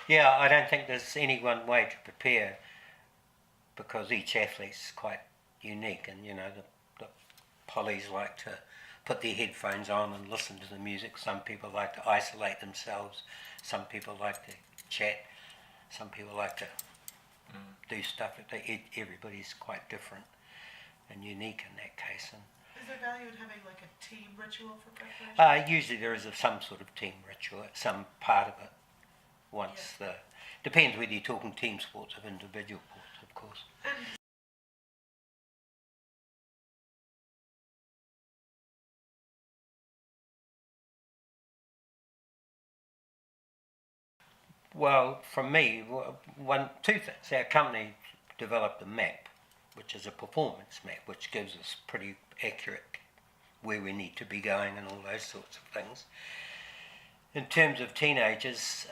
Yeah, I don't think there's any one way to prepare because each athlete's quite unique, and the pollies like to put their headphones on and listen to the music. Some people like to isolate themselves. Some people like to chat. Some people like to do stuff. Everybody's quite different and unique in that case. And is there value in having like a team ritual for preparation? usually there is some sort of team ritual at some part of it. Depends whether you're talking team sports or individual sports, of course. Well, from me, two things. Our company developed a map, which is a performance map, which gives us pretty accurate where we need to be going and all those sorts of things. In terms of teenagers,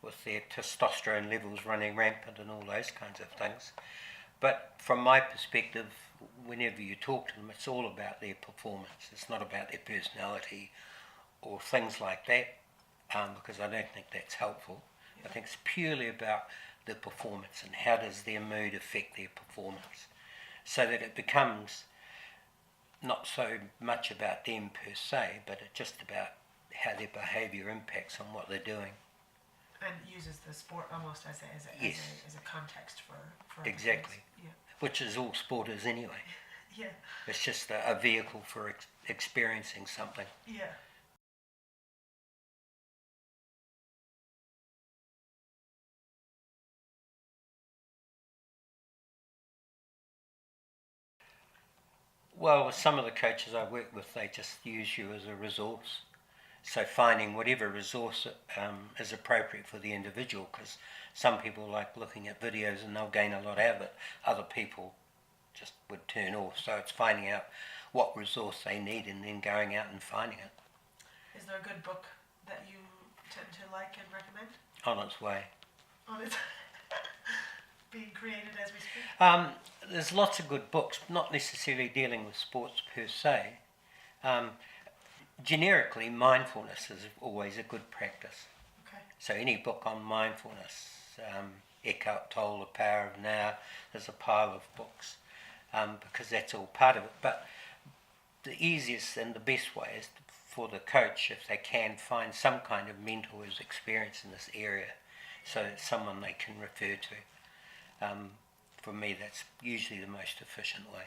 with their testosterone levels running rampant and all those kinds of things. But from my perspective, whenever you talk to them, it's all about their performance. It's not about their personality or things like that, because I don't think that's helpful. I think it's purely about the performance and how does their mood affect their performance, so that it becomes not so much about them per se, but it's just about how their behaviour impacts on what they're doing. And uses the sport almost as a context for exactly. Yeah. Which is all sport is anyway. Yeah. It's just a vehicle for experiencing something. Yeah. Well, with some of the coaches I work with, they just use you as a resource. So finding whatever resource is appropriate for the individual, because some people like looking at videos and they'll gain a lot out of it. Other people just would turn off. So it's finding out what resource they need and then going out and finding it. Is there a good book that you tend to like and recommend? On its way. On its being created as we speak? There's lots of good books, not necessarily dealing with sports per se. Generically, mindfulness is always a good practice. Okay. So any book on mindfulness, Eckhart Tolle, The Power of Now, there's a pile of books, because that's all part of it. But the easiest and the best way is for the coach, if they can, find some kind of mentor who's experienced in this area, so it's someone they can refer to. For me, that's usually the most efficient way.